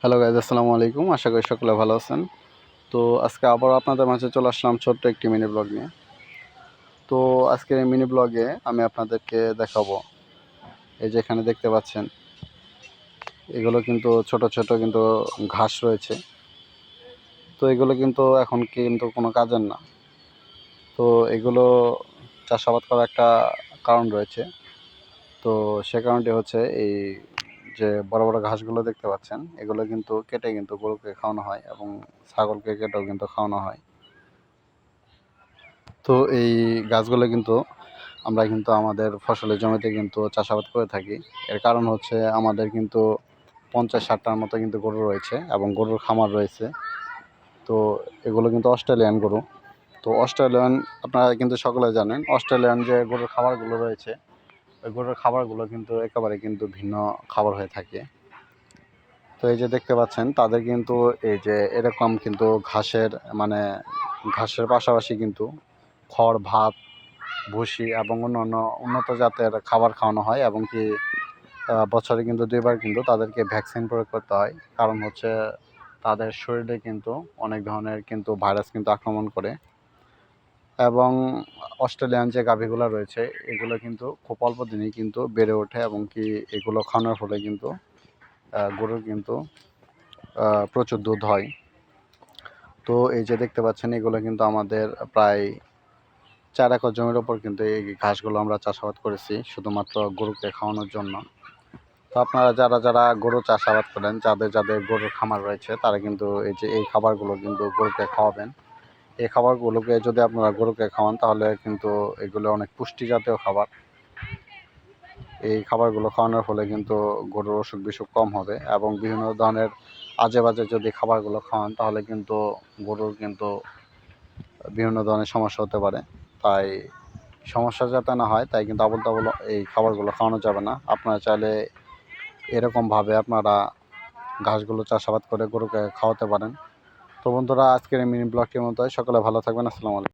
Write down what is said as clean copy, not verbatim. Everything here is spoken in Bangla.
হ্যালো গাইজ, আসসালামু আলাইকুম। আশা করি সকলে ভালো আছেন। তো আজকে আবার আপনাদের মাঝে চলে আসলাম ছোট্ট একটি মিনি ব্লগ নিয়ে। তো আজকের এই মিনি ব্লগে আমি আপনাদেরকে দেখাবো, এই যে এখানে দেখতে পাচ্ছেন, এগুলো কিন্তু ছোট ছোট কিন্তু ঘাস রয়েছে। তো এগুলো কিন্তু এখন কিন্তু কোনো কাজের না। তো এগুলো চাষাবাদ করার একটা কারণ রয়েছে। তো সে কারণটি হচ্ছে এই যে বড় বড় ঘাসগুলো দেখতে পাচ্ছেন, এগুলো কিন্তু কেটে কিন্তু গরুকে খাওয়ানো হয় এবং ছাগলকে কেটেও কিন্তু খাওয়ানো হয়। তো এই গাছগুলো কিন্তু আমরা কিন্তু আমাদের ফসলের জমিতে কিন্তু চাষাবাদ করে থাকি। এর কারণ হচ্ছে আমাদের কিন্তু 50-60টার মতো কিন্তু গরু রয়েছে এবং গরুর খামার রয়েছে। তো এগুলো কিন্তু অস্ট্রেলিয়ান গরু। তো অস্ট্রেলিয়ান, আপনারা কিন্তু সকলে জানেন, অস্ট্রেলিয়ান যে গরুর খাবারগুলো রয়েছে, ওই গরুর খাবারগুলো কিন্তু একেবারে কিন্তু ভিন্ন খাবার হয়ে থাকে। তো এই যে দেখতে পাচ্ছেন, তাদের কিন্তু এই যে এরকম কিন্তু মানে ঘাসের পাশাপাশি কিন্তু খড়, ভাত, ভুসি এবং অন্যান্য উন্নত জাতের খাবার খাওয়ানো হয় এবং কি বছরে কিন্তু 2বার কিন্তু তাদেরকে ভ্যাকসিন প্রয়োগ করতে হয়। কারণ হচ্ছে তাদের শরীরে কিন্তু অনেক ধরনের কিন্তু ভাইরাস কিন্তু আক্রমণ করে। এবং অস্ট্রেলিয়ান যে গাভীগুলো রয়েছে, এগুলো কিন্তু খুব অল্প দিনেই কিন্তু বেড়ে ওঠে এবং কি এগুলো খাওয়ানোর ফলে কিন্তু গরুর কিন্তু প্রচুর দুধ হয়। তো এই যে দেখতে পাচ্ছেন, এগুলো কিন্তু আমাদের প্রায় 4 একর জমির ওপর কিন্তু এই ঘাসগুলো আমরা চাষাবাদ করেছি শুধুমাত্র গরুকে খাওয়ানোর জন্য। তো আপনারা যারা যারা গরু চাষাবাদ করেন, যাদের যাদের গরুর খামার রয়েছে, তারা কিন্তু এই যে এই খাবারগুলো কিন্তু গরুকে খাওয়াবেন। এই খাবারগুলোকে যদি আপনারা গরুকে খাওয়ান, তাহলে কিন্তু এগুলো অনেক পুষ্টি জাতীয় খাবার। এই খাবারগুলো খাওয়ানোর ফলে কিন্তু গরুর অসুখ বিসুখ কম হবে এবং বিভিন্ন ধরনের আজে বাজে যদি খাবারগুলো খাওয়ান, তাহলে কিন্তু গরুর কিন্তু বিভিন্ন ধরনের সমস্যা হতে পারে। তাই সমস্যা যাতে না হয়, তাই কিন্তু আবল তাবল এই খাবারগুলো খাওয়ানো যাবে না। আপনারা চাইলে এরকমভাবে আপনারা ঘাসগুলো চাষাবাদ করে গরুকে খাওয়াতে পারেন। তো বন্ধুরা, আজকের এই মিনি ব্লগটির মতো সকলে ভালো থাকবেন। আসসালামু আলাইকুম।